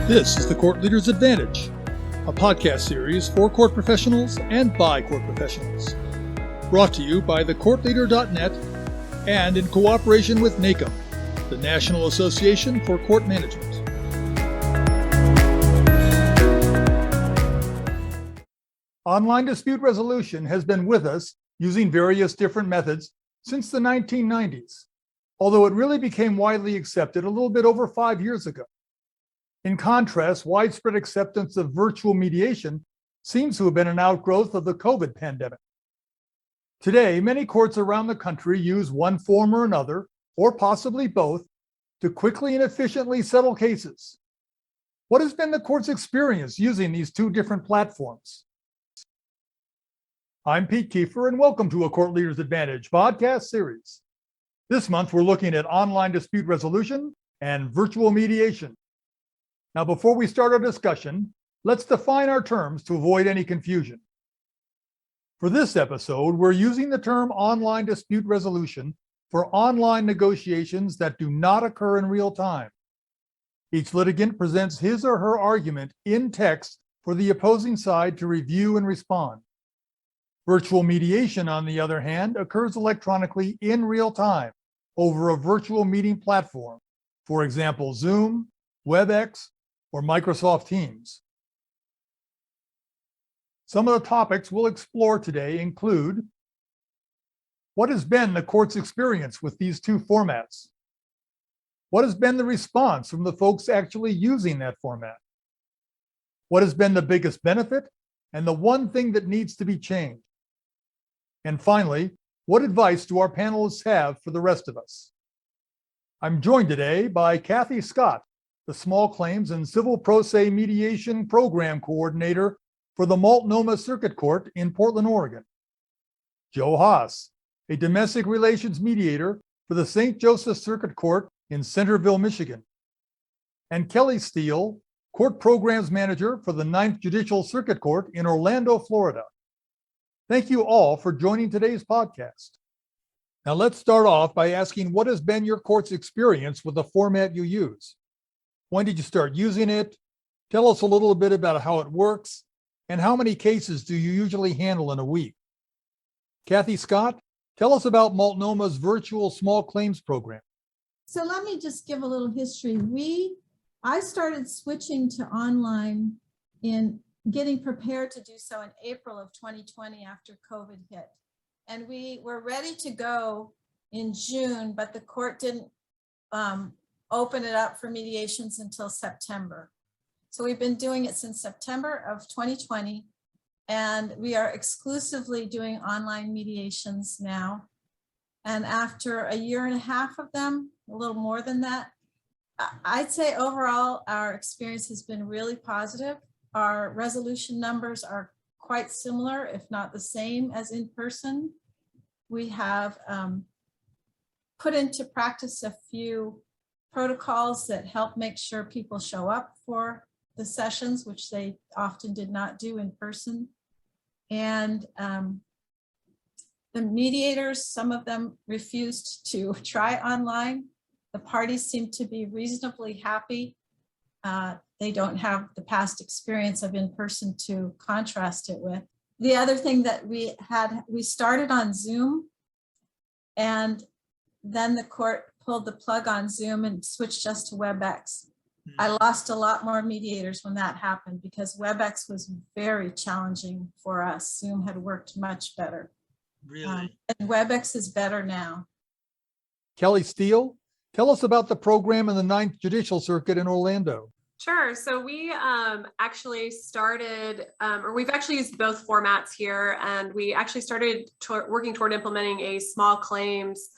This is the Court Leader's Advantage, a podcast series for court professionals and by court professionals. Brought to you by thecourtleader.net and in cooperation with NACM, the National Association for Court Management. Online dispute resolution has been with us using various different methods since the 1990s, although it really became widely accepted a little bit over 5 years ago. In contrast, widespread acceptance of virtual mediation seems to have been an outgrowth of the COVID pandemic. Today, many courts around the country use one form or another, or possibly both, to quickly and efficiently settle cases. What has been the court's experience using these two different platforms? I'm Pete Kiefer, and welcome to a Court Leader's Advantage podcast series. This month, we're looking at online dispute resolution and virtual mediation. Now, before we start our discussion, let's define our terms to avoid any confusion. For this episode, we're using the term online dispute resolution for online negotiations that do not occur in real time. Each litigant presents his or her argument in text for the opposing side to review and respond. Virtual mediation, on the other hand, occurs electronically in real time over a virtual meeting platform, for example, Zoom, WebEx, or Microsoft Teams. Some of the topics we'll explore today include: what has been the court's experience with these two formats? What has been the response from the folks actually using that format? What has been the biggest benefit and the one thing that needs to be changed? And finally, what advice do our panelists have for the rest of us? I'm joined today by Kathy Scott, the Small Claims and Civil Pro Se Mediation Program Coordinator for the Multnomah Circuit Court in Portland, Oregon. Joe Haas, a Domestic Relations Mediator for the St. Joseph Circuit Court in Centerville, Michigan. And Kelly Steele, Court Programs Manager for the 9th Judicial Circuit Court in Orlando, Florida. Thank you all for joining today's podcast. Now let's start off by asking, what has been your court's experience with the format you use? When did you start using it? Tell us a little bit about how it works, and how many cases do you usually handle in a week? Kathy Scott, tell us about Multnomah's virtual small claims program. So let me just give a little history. I started switching to online in getting prepared to do so in April of 2020 after COVID hit. And we were ready to go in June, but the court didn't open it up for mediations until September. So we've been doing it since September of 2020, and we are exclusively doing online mediations now. And after a year and a half of them, a little more than that, I'd say overall our experience has been really positive. Our resolution numbers are quite similar, if not the same as in person. We have put into practice a few protocols that help make sure people show up for the sessions, which they often did not do in person. And the mediators, some of them refused to try online. The parties seem to be reasonably happy. They don't have the past experience of in-person to contrast it with. The other thing that we started on Zoom, and then the court pulled the plug on Zoom and switched us to WebEx. I lost a lot more mediators when that happened because WebEx was very challenging for us. Zoom had worked much better. Really? And WebEx is better now. Kelly Steele, tell us about the program in the 9th Judicial Circuit in Orlando. Sure. So we actually started, or we've actually used both formats here, and we actually started working toward implementing a small claims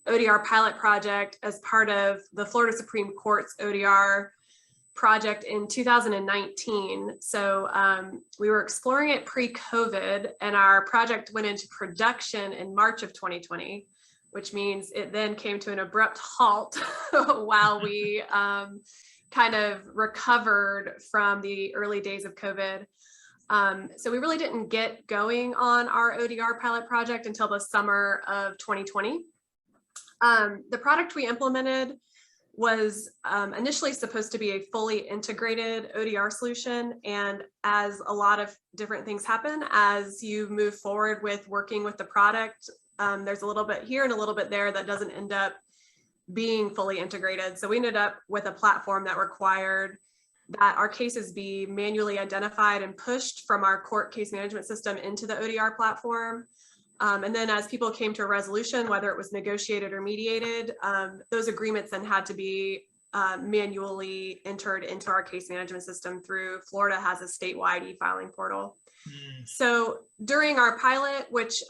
ODR pilot project as part of the Florida Supreme Court's ODR project in 2019. So we were exploring it pre-COVID, and our project went into production in March of 2020, which means it then came to an abrupt halt while we kind of recovered from the early days of COVID. So we really didn't get going on our ODR pilot project until the summer of 2020. The product we implemented was initially supposed to be a fully integrated ODR solution. And as a lot of different things happen, as you move forward with working with the product, there's a little bit here and a little bit there that doesn't end up being fully integrated. So we ended up with a platform that required that our cases be manually identified and pushed from our court case management system into the ODR platform. And then as people came to a resolution, whether it was negotiated or mediated, those agreements then had to be manually entered into our case management system through Florida has a statewide e-filing portal. So during our pilot, which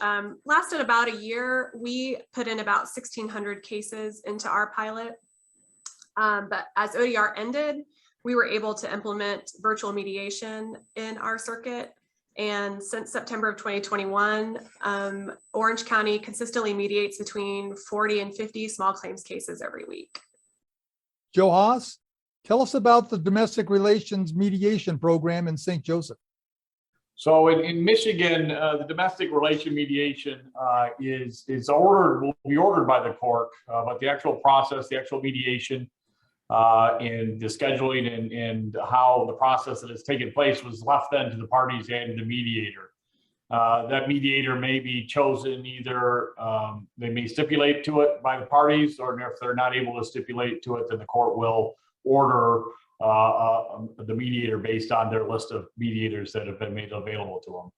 lasted about a year, we put in about 1,600 cases into our pilot. But as ODR ended, we were able to implement virtual mediation in our circuit. And since September of 2021, Orange County consistently mediates between 40 and 50 small claims cases every week. Joe Haas, tell us about the domestic relations mediation program in St. Joseph. So in Michigan, the domestic relation mediation is ordered, will be ordered by the court, but the actual process, the actual mediation, and the scheduling and how the process that has taken place was left then to the parties and the mediator. That mediator may be chosen either, they may stipulate to it by the parties, or if they're not able to stipulate to it, then the court will order the mediator based on their list of mediators that have been made available to them.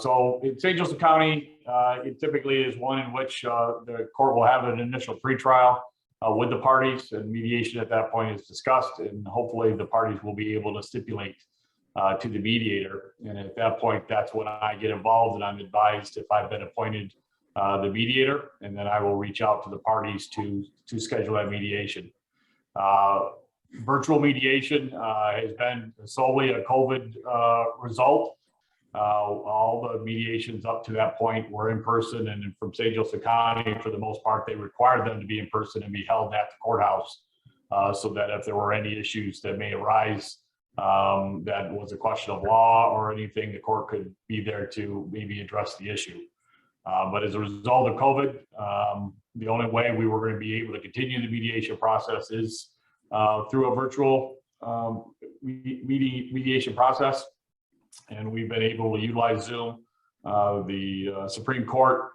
So in St. Joseph County, it typically is one in which the court will have an initial pretrial with the parties, and mediation at that point is discussed, and hopefully the parties will be able to stipulate to the mediator. And at that point, that's when I get involved, and I'm advised if I've been appointed the mediator, and then I will reach out to the parties to schedule that mediation. Virtual mediation has been solely a COVID result. All the mediations up to that point were in person, and from St. Joseph County, for the most part, they required them to be in person and be held at the courthouse, so that if there were any issues that may arise, that was a question of law or anything, the court could be there to maybe address the issue. But as a result of COVID, the only way we were going to be able to continue the mediation process is through a virtual mediation process. And we've been able to utilize Zoom. The Supreme Court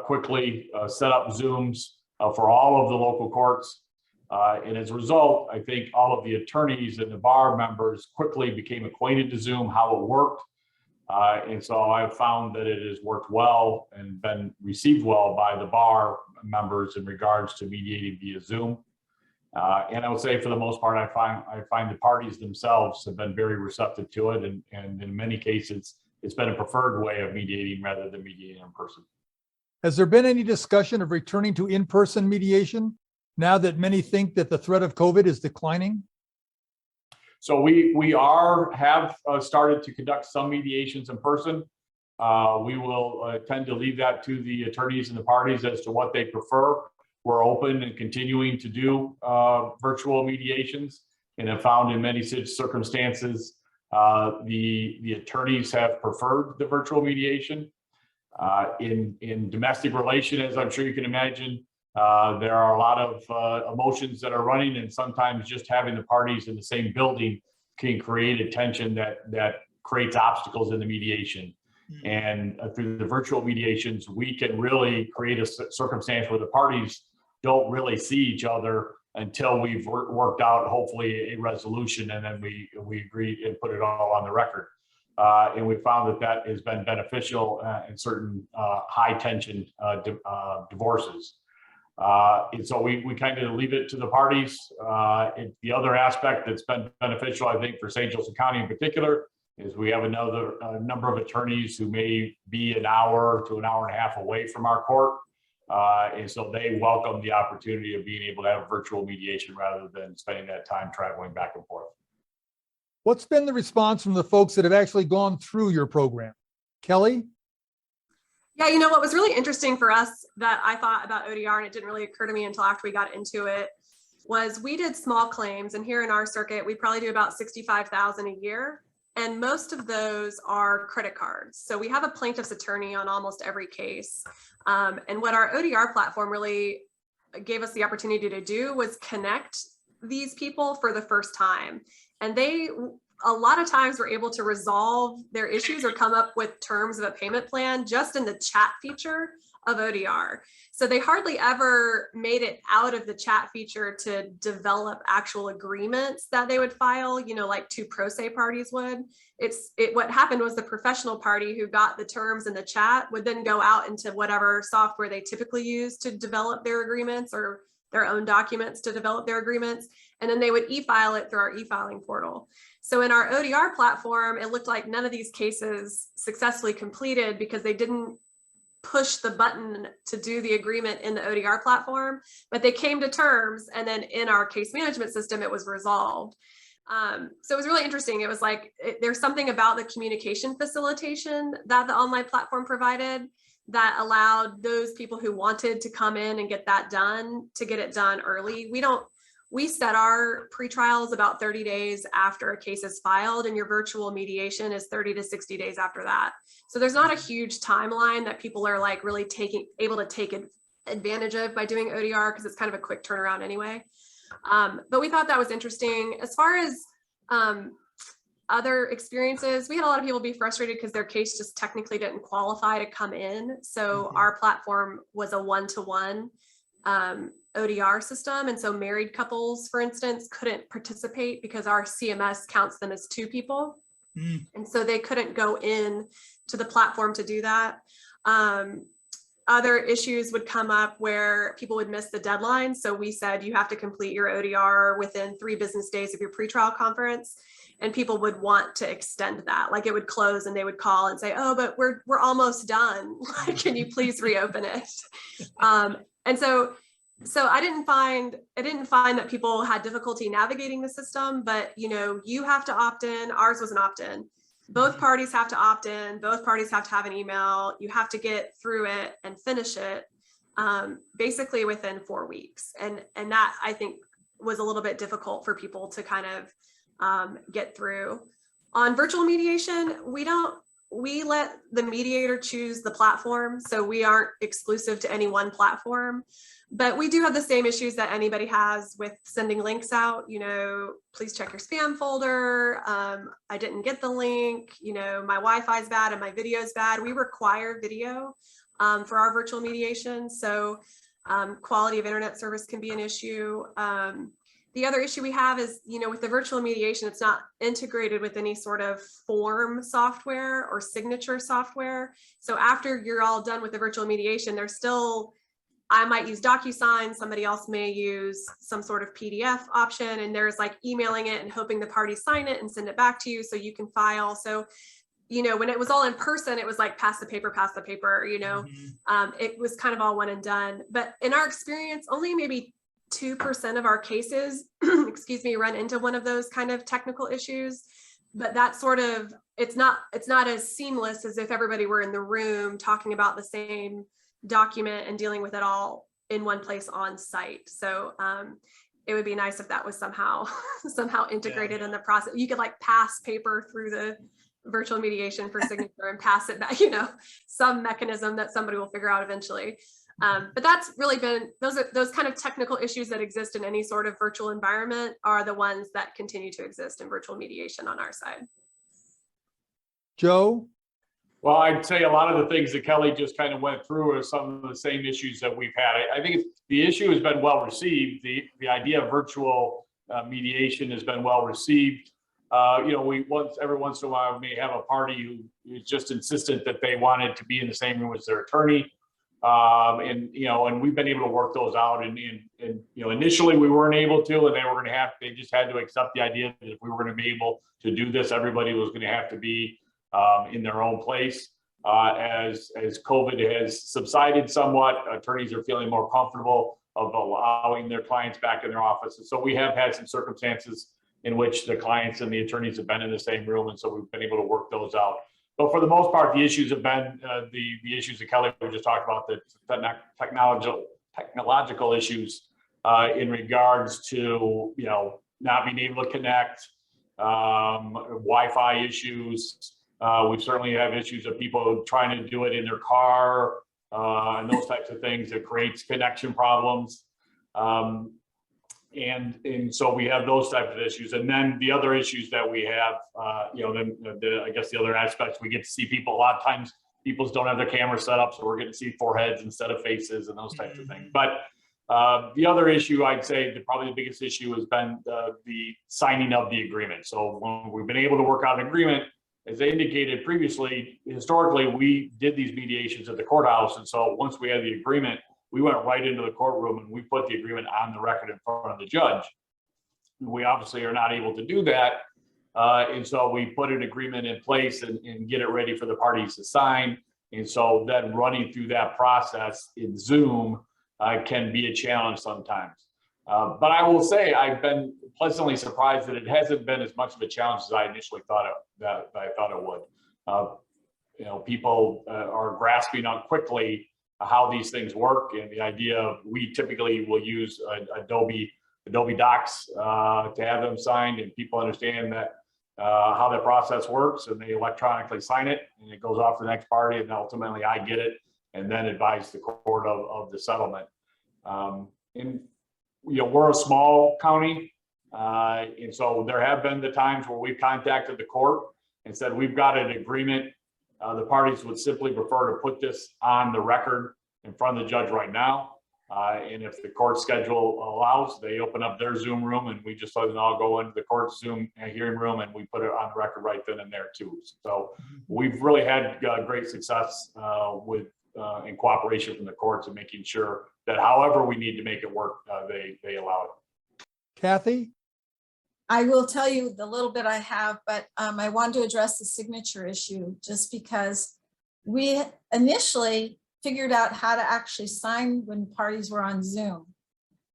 quickly set up Zooms for all of the local courts. And as a result, I think all of the attorneys and the bar members quickly became acquainted to Zoom, how it worked. And so I've found that it has worked well and been received well by the bar members in regards to mediating via Zoom. And I would say for the most part, I find the parties themselves have been very receptive to it. And in many cases, it's been a preferred way of mediating rather than mediating in person. Has there been any discussion of returning to in-person mediation now that many think that the threat of COVID is declining? So we have started to conduct some mediations in person. We will tend to leave that to the attorneys and the parties as to what they prefer. We're open and continuing to do virtual mediations, and have found in many circumstances the attorneys have preferred the virtual mediation. In domestic relation, as I'm sure you can imagine, there are a lot of emotions that are running, and sometimes just having the parties in the same building can create a tension that creates obstacles in the mediation. And through the virtual mediations, we can really create a circumstance where the parties don't really see each other until we've worked out hopefully a resolution, and then we agree and put it all on the record. And we found that has been beneficial in certain high tension divorces. And so we kind of leave it to the parties. The other aspect that's been beneficial, I think, for St. Joseph County in particular, is we have a number of attorneys who may be an hour to an hour and a half away from our court. And so they welcome the opportunity of being able to have virtual mediation rather than spending that time traveling back and forth. What's been the response from the folks that have actually gone through your program? Kelly? Yeah, you know, what was really interesting for us that I thought about ODR, and it didn't really occur to me until after we got into it, was we did small claims. And here in our circuit, we probably do about 65,000 a year. And most of those are credit cards. So we have a plaintiff's attorney on almost every case. And what our ODR platform really gave us the opportunity to do was connect these people for the first time. And they, a lot of times, were able to resolve their issues or come up with terms of a payment plan just in the chat feature of ODR. So they hardly ever made it out of the chat feature to develop actual agreements that they would file, you know, like two pro se parties would. What happened was the professional party who got the terms in the chat would then go out into whatever software they typically use to develop their agreements or their own documents to develop their agreements. And then they would e-file it through our e-filing portal. So in our ODR platform, it looked like none of these cases successfully completed because they didn't push the button to do the agreement in the ODR platform, but they came to terms, and then in our case management system, it was resolved. So it was really interesting. It was like, there's something about the communication facilitation that the online platform provided that allowed those people who wanted to come in and get that done to get it done early. We set our pre-trials about 30 days after a case is filed, and your virtual mediation is 30 to 60 days after that. So there's not a huge timeline that people are like really able to take advantage of by doing ODR, because it's kind of a quick turnaround anyway. But we thought that was interesting. As far as other experiences, we had a lot of people be frustrated because their case just technically didn't qualify to come in. So our platform was a one-to-one ODR system. And so married couples, for instance, couldn't participate because our CMS counts them as two people. And so they couldn't go in to the platform to do that. Other issues would come up where people would miss the deadline. So we said, you have to complete your ODR within 3 business days of your pretrial conference. And people would want to extend that. Like it would close and they would call and say, oh, but we're almost done. Can you please reopen it? And so I didn't find that people had difficulty navigating the system, but you have to opt in. Ours was an opt-in. Both parties have to opt in. Both parties have to have an email. You have to get through it and finish it basically within 4 weeks. And that, I think, was a little bit difficult for people to kind of get through. On virtual mediation, we let the mediator choose the platform. So we aren't exclusive to any one platform, but we do have the same issues that anybody has with sending links out. Please check your spam folder. I didn't get the link. My Wi-Fi is bad and my video is bad. We require video for our virtual mediation. So quality of internet service can be an issue. The other issue we have is, with the virtual mediation, it's not integrated with any sort of form software or signature software. So after you're all done with the virtual mediation, there's still, I might use DocuSign, somebody else may use some sort of PDF option, and there's like emailing it and hoping the parties sign it and send it back to you so you can file. So, when it was all in person, it was like pass the paper, it was kind of all one and done. But in our experience, only maybe 2% of our cases, run into one of those kind of technical issues. But that sort of, it's not as seamless as if everybody were in the room talking about the same document and dealing with it all in one place on site. So it would be nice if that was somehow integrated in the process. You could like pass paper through the virtual mediation for signature and pass it back, some mechanism that somebody will figure out eventually. But that's really been, those kind of technical issues that exist in any sort of virtual environment are the ones that continue to exist in virtual mediation on our side. Joe? Well, I'd say a lot of the things that Kelly just kind of went through are some of the same issues that we've had. I think the issue has been well received. The idea of virtual mediation has been well received. Every once in a while, we may have a party who is just insistent that they wanted to be in the same room as their attorney. And we've been able to work those out. And initially we weren't able to, and they just had to accept the idea that if we were going to be able to do this, everybody was going to have to be in their own place. As COVID has subsided somewhat, attorneys are feeling more comfortable of allowing their clients back in their offices. So we have had some circumstances in which the clients and the attorneys have been in the same room, and so we've been able to work those out. But for the most part, the issues have been the issues that Kelly just talked about, the technological issues in regards to not being able to connect, Wi-Fi issues. We certainly have issues of people trying to do it in their car and those types of things that creates connection problems. And so we have those types of issues. And then the other issues that we have, I guess the other aspects, we get to see people, a lot of times people don't have their camera set up, so we're getting to see foreheads instead of faces and those types of things. But the other issue, I'd say probably the biggest issue has been the signing of the agreement. So when we've been able to work out an agreement, as I indicated previously, historically, we did these mediations at the courthouse. And so once we had the agreement, we went right into the courtroom and we put the agreement on the record in front of the judge. We obviously are not able to do that. And so we put an agreement in place and get it ready for the parties to sign. And so then running through that process in Zoom can be a challenge sometimes. But I will say I've been pleasantly surprised that it hasn't been as much of a challenge as I initially thought it would. People are grasping on quickly how these things work, and the idea of we typically will use Adobe Docs to have them signed, and people understand that how that process works, and they electronically sign it, and it goes off to the next party, and ultimately I get it, and then advise the court of the settlement. And we're a small county, and so there have been the times where we've contacted the court and said we've got an agreement. The parties would simply prefer to put this on the record in front of the judge right now. And if the court schedule allows, they open up their Zoom room and we just let them all go into the court Zoom hearing room and we put it on the record right then and there too. So we've really had great success with in cooperation from the courts and making sure that however we need to make it work, they allow it. Kathy? I will tell you the little bit I have, but I wanted to address the signature issue just because we initially figured out how to actually sign when parties were on Zoom.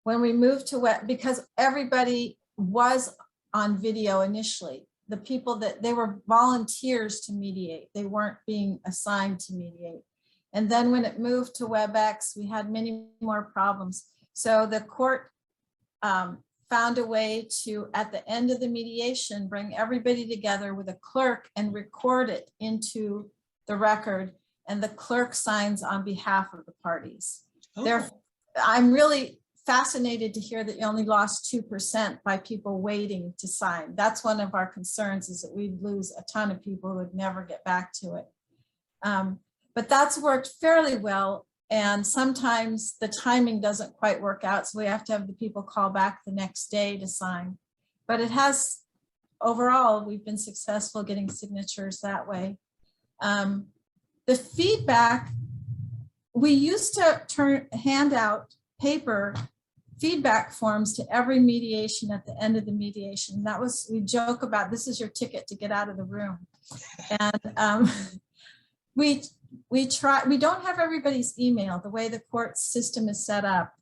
When we moved to web, because everybody was on video initially, the people that they were volunteers to mediate, they weren't being assigned to mediate. And then when it moved to WebEx, we had many more problems. So the court found a way to, at the end of the mediation, bring everybody together with a clerk and record it into the record, and the clerk signs on behalf of the parties. Oh. I'm really fascinated to hear that you only lost 2% by people waiting to sign. That's one of our concerns, is that we'd lose a ton of people who would never get back to it. But that's worked fairly well. And sometimes the timing doesn't quite work out, so we have to have the people call back the next day to sign. But it has, overall, we've been successful getting signatures that way. The feedback, we used to hand out paper feedback forms to every mediation at the end of the mediation. That was, we joke about, this is your ticket to get out of the room. And we don't have everybody's email. The way the court system is set up,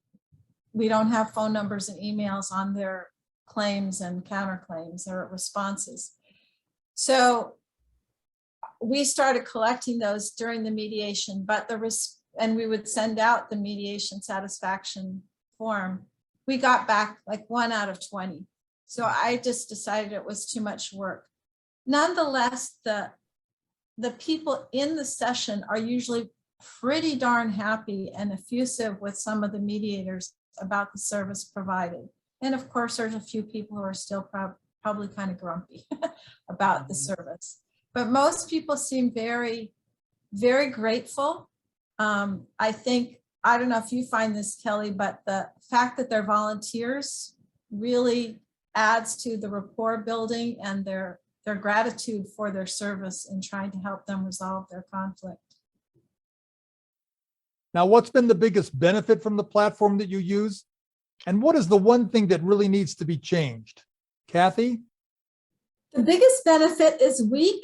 we don't have phone numbers and emails on their claims and counterclaims or responses. So we started collecting those during the mediation, but and we would send out the mediation satisfaction form. We got back like 1 out of 20. So I just decided it was too much work. Nonetheless, the people in the session are usually pretty darn happy and effusive with some of the mediators about the service provided. And of course, there's a few people who are still probably kind of grumpy about the service. But most people seem very, very grateful. I think, I don't know if you find this, Kelly, but the fact that they're volunteers really adds to the rapport building and their gratitude for their service in trying to help them resolve their conflict. Now, what's been the biggest benefit from the platform that you use? And what is the one thing that really needs to be changed? Kathy? The biggest benefit is we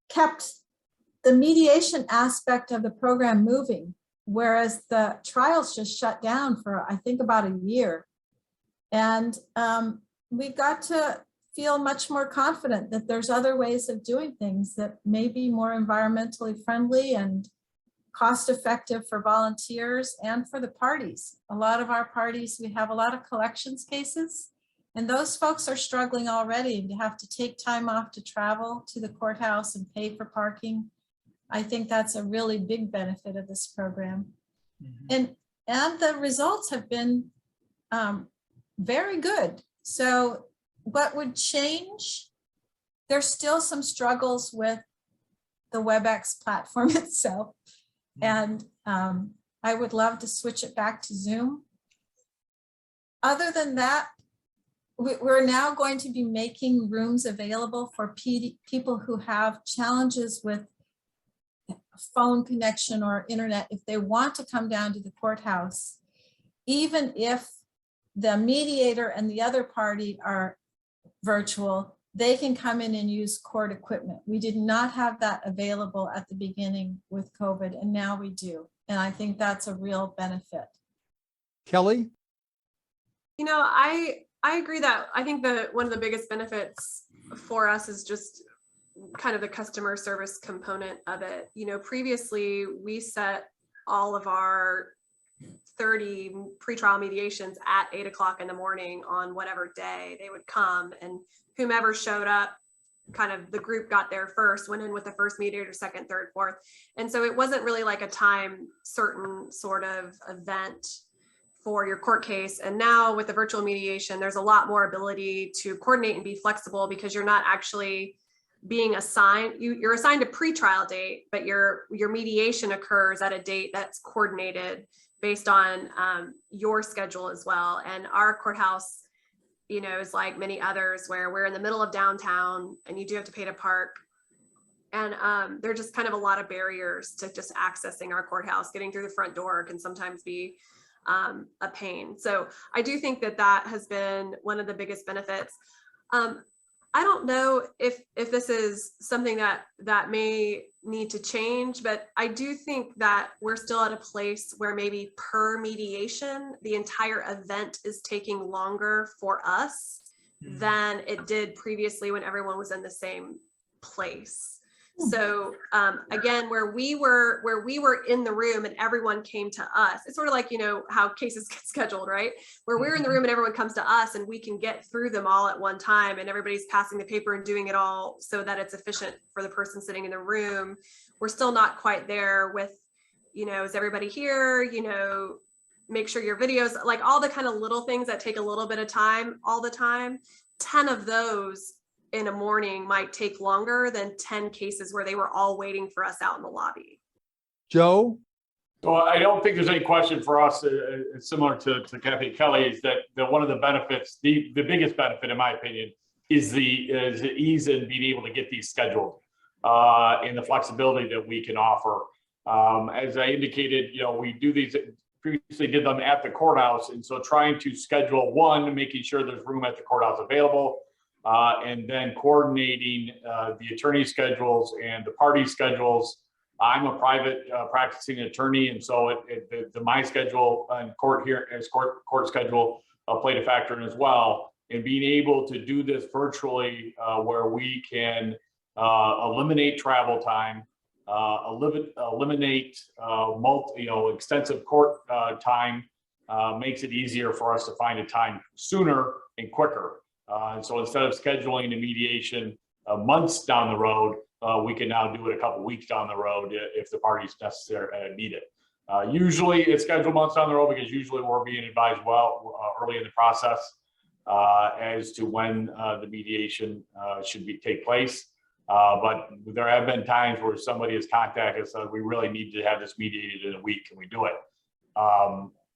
kept the mediation aspect of the program moving, whereas the trials just shut down for, I think, about a year. And we got to feel much more confident that there's other ways of doing things that may be more environmentally friendly and cost effective for volunteers and for the parties. A lot of our parties, we have a lot of collections cases, and those folks are struggling already to have to take time off to travel to the courthouse and pay for parking. I think that's a really big benefit of this program. And the results have been very good. So what would change? There's still some struggles with the WebEx platform itself. And I would love to switch it back to Zoom. Other than that, we're now going to be making rooms available for people who have challenges with phone connection or internet. If they want to come down to the courthouse, even if the mediator and the other party are virtual, they can come in and use court equipment. We did not have that available at the beginning with COVID, and now we do. And I think that's a real benefit. Kelly? You know, I agree that I think that one of the biggest benefits for us is just kind of the customer service component of it. You know, previously we set all of our 30 pretrial mediations at 8 o'clock in the morning on whatever day they would come, and whomever showed up, kind of the group got there first, went in with the first mediator, second, third, fourth. And so it wasn't really like a time certain sort of event for your court case. And now with the virtual mediation, there's a lot more ability to coordinate and be flexible, because you're not actually being assigned, you're assigned a pretrial date, but your mediation occurs at a date that's coordinated based on your schedule as well. And our courthouse, you know, is like many others where we're in the middle of downtown and you do have to pay to park. And there are just kind of a lot of barriers to just accessing our courthouse. Getting through the front door can sometimes be a pain. So I do think that that has been one of the biggest benefits. I don't know if this is something that may need to change, but I do think that we're still at a place where maybe per mediation, the entire event is taking longer for us than it did previously when everyone was in the same place. So again, where we were in the room and everyone came to us, it's sort of like, you know, how cases get scheduled, right? Where we're in the room and everyone comes to us and we can get through them all at one time, and everybody's passing the paper and doing it all so that it's efficient for the person sitting in the room. We're still not quite there with, you know, is everybody here? You know, make sure your videos, like all the kind of little things that take a little bit of time all the time. 10 of those in a morning might take longer than 10 cases where they were all waiting for us out in the lobby. Joe? So I don't think there's any question for us, similar to Kathy Kelly, is that one of the benefits, the biggest benefit, in my opinion, is the ease in being able to get these scheduled and the flexibility that we can offer. As I indicated, you know, we do these, previously did them at the courthouse. And so trying to schedule one, making sure there's room at the courthouse available, and then coordinating the attorney schedules and the party schedules. I'm a private practicing attorney, and so my schedule and court schedule played a factor in as well. And being able to do this virtually, where we can eliminate travel time, eliminate extensive court time, makes it easier for us to find a time sooner and quicker. And so instead of scheduling a mediation months down the road, we can now do it a couple weeks down the road if the parties necessary need it. Usually it's scheduled months down the road, because usually we're being advised early in the process as to when the mediation should take place. But there have been times where somebody has contacted us, we really need to have this mediated in a week. Can we do it?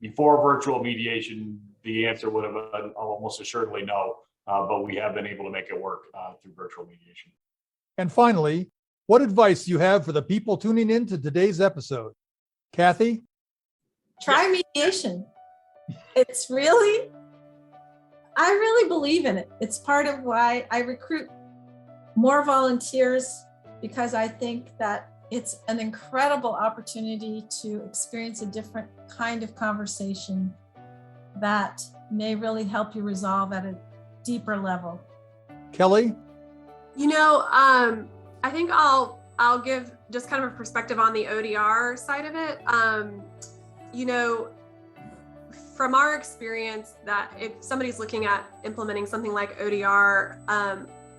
Before virtual mediation, the answer would have been almost assuredly no. But we have been able to make it work through virtual mediation. And finally, what advice do you have for the people tuning in to today's episode? Kathy? Try mediation. It's really, I really believe in it. It's part of why I recruit more volunteers, because I think that it's an incredible opportunity to experience a different kind of conversation that may really help you resolve at a deeper level. Kelly? You know, I think I'll give just kind of a perspective on the ODR side of it. You know, from our experience, that if somebody's looking at implementing something like ODR,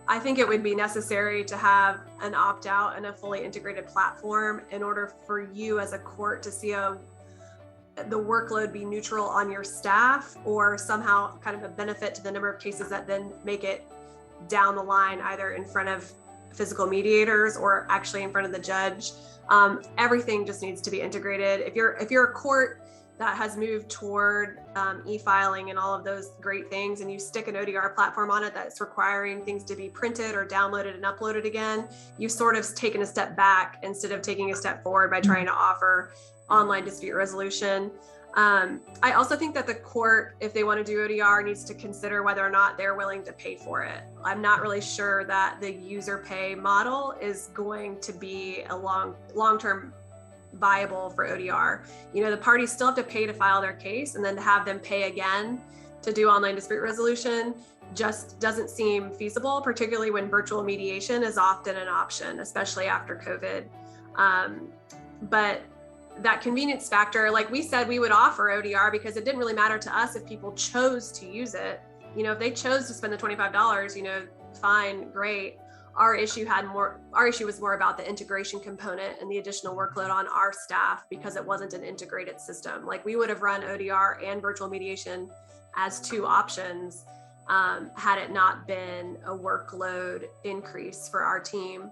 I think it would be necessary to have an opt-out and a fully integrated platform in order for you as a court to see a the workload be neutral on your staff or somehow kind of a benefit to the number of cases that then make it down the line, either in front of physical mediators or actually in front of the judge. Everything just needs to be integrated. If you're a court that has moved toward e-filing and all of those great things, and you stick an ODR platform on it that's requiring things to be printed or downloaded and uploaded again, you've sort of taken a step back instead of taking a step forward by trying to offer online dispute resolution. I also think that the court, if they want to do ODR, needs to consider whether or not they're willing to pay for it. I'm not really sure that the user pay model is going to be a long-term viable for ODR. The parties still have to pay to file their case, and then to have them pay again to do online dispute resolution just doesn't seem feasible, particularly when virtual mediation is often an option, especially after COVID. But that convenience factor, like we said, we would offer ODR because it didn't really matter to us if people chose to use it. If they chose to spend the $25, fine, great. Our issue was more about the integration component and the additional workload on our staff because it wasn't an integrated system. Like, we would have run ODR and virtual mediation as two options had it not been a workload increase for our team.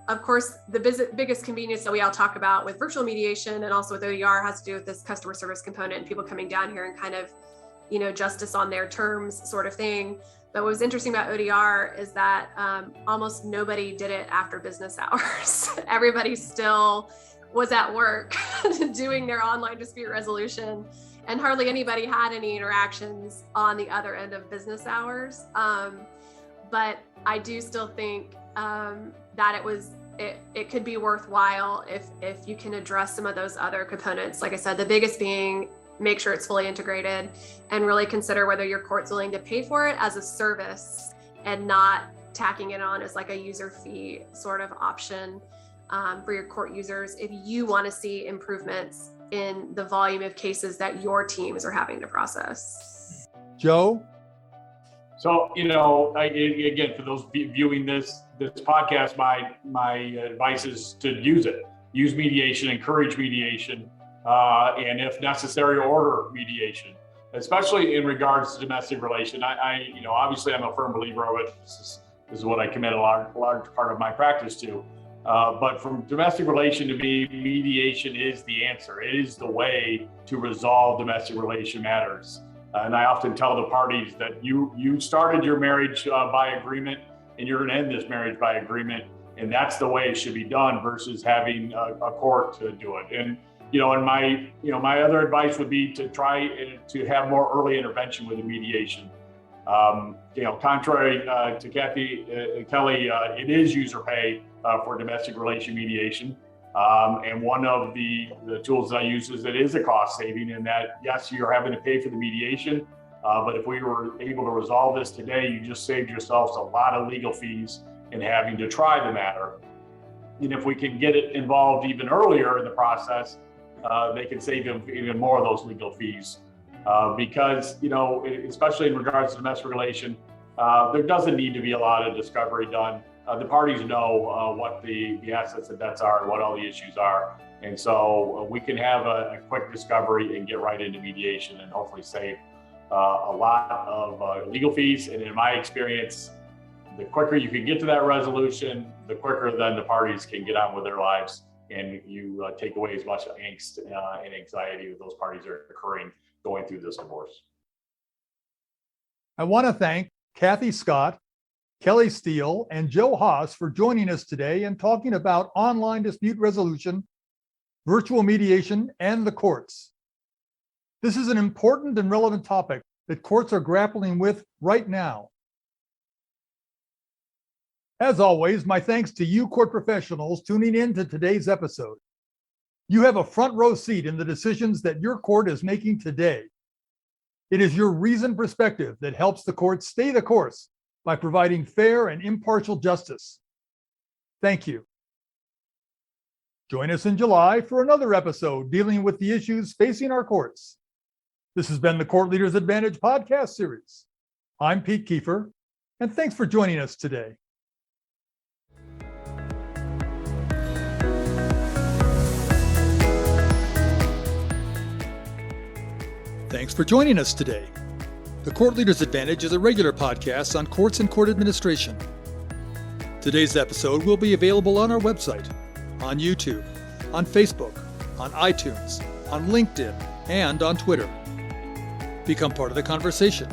Of course, the biggest convenience that we all talk about with virtual mediation and also with ODR has to do with this customer service component and people coming down here and kind of, justice on their terms sort of thing. But what was interesting about ODR is that almost nobody did it after business hours. Everybody still was at work doing their online dispute resolution, and hardly anybody had any interactions on the other end of business hours. But I do still think that it could be worthwhile if you can address some of those other components. Like I said, the biggest being make sure it's fully integrated and really consider whether your court's willing to pay for it as a service and not tacking it on as like a user fee sort of option for your court users if you want to see improvements in the volume of cases that your teams are having to process. Joe? So, again, for those viewing this podcast, my advice is to use it. Use mediation, encourage mediation, and if necessary, order mediation, especially in regards to domestic relation. Obviously I'm a firm believer of it. This is what I commit a large part of my practice to. But from domestic relation, to me, mediation is the answer. It is the way to resolve domestic relation matters. And I often tell the parties that you started your marriage by agreement, and you're going to end this marriage by agreement. And that's the way it should be done versus having a court to do it. And my other advice would be to try to have more early intervention with the mediation. Contrary to Kathy Kelly, it is user pay for domestic relation mediation. And one of the tools that I use is it is a cost saving in that, yes, you're having to pay for the mediation, but if we were able to resolve this today, you just saved yourselves a lot of legal fees in having to try the matter. And if we can get it involved even earlier in the process, they can save even more of those legal fees. Because, especially in regards to domestic relation, there doesn't need to be a lot of discovery done. The parties know what the assets and debts are and what all the issues are. And so we can have a quick discovery and get right into mediation and hopefully save a lot of legal fees. And in my experience, the quicker you can get to that resolution, the quicker then the parties can get on with their lives, and you take away as much angst and anxiety that those parties are incurring going through this divorce. I want to thank Kathy Scott, Kelly Steele, and Joe Haas for joining us today and talking about online dispute resolution, virtual mediation, and the courts. This is an important and relevant topic that courts are grappling with right now. As always, my thanks to you court professionals tuning in to today's episode. You have a front row seat in the decisions that your court is making today. It is your reasoned perspective that helps the court stay the course by providing fair and impartial justice. Thank you. Join us in July for another episode dealing with the issues facing our courts. This has been the Court Leaders Advantage podcast series. I'm Pete Kiefer, and thanks for joining us today. Thanks for joining us today. The Court Leader's Advantage is a regular podcast on courts and court administration. Today's episode will be available on our website, on YouTube, on Facebook, on iTunes, on LinkedIn, and on Twitter. Become part of the conversation.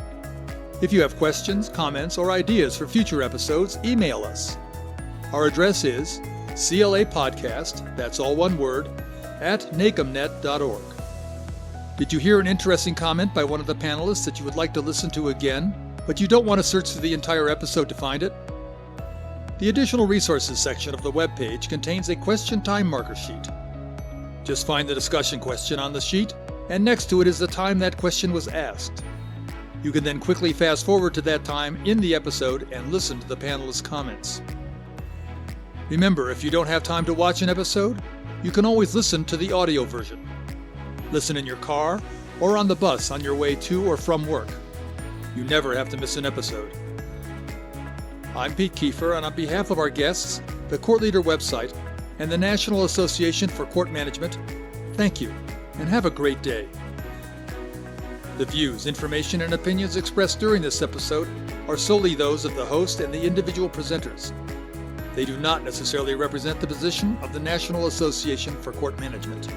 If you have questions, comments, or ideas for future episodes, email us. Our address is CLApodcast, that's all one word, @nacomnet.org. Did you hear an interesting comment by one of the panelists that you would like to listen to again, but you don't want to search through the entire episode to find it? The Additional Resources section of the webpage contains a question time marker sheet. Just find the discussion question on the sheet, and next to it is the time that question was asked. You can then quickly fast forward to that time in the episode and listen to the panelists' comments. Remember, if you don't have time to watch an episode, you can always listen to the audio version. Listen in your car or on the bus on your way to or from work. You never have to miss an episode. I'm Pete Kiefer, and on behalf of our guests, the Court Leader website, and the National Association for Court Management, thank you, and have a great day. The views, information, and opinions expressed during this episode are solely those of the host and the individual presenters. They do not necessarily represent the position of the National Association for Court Management.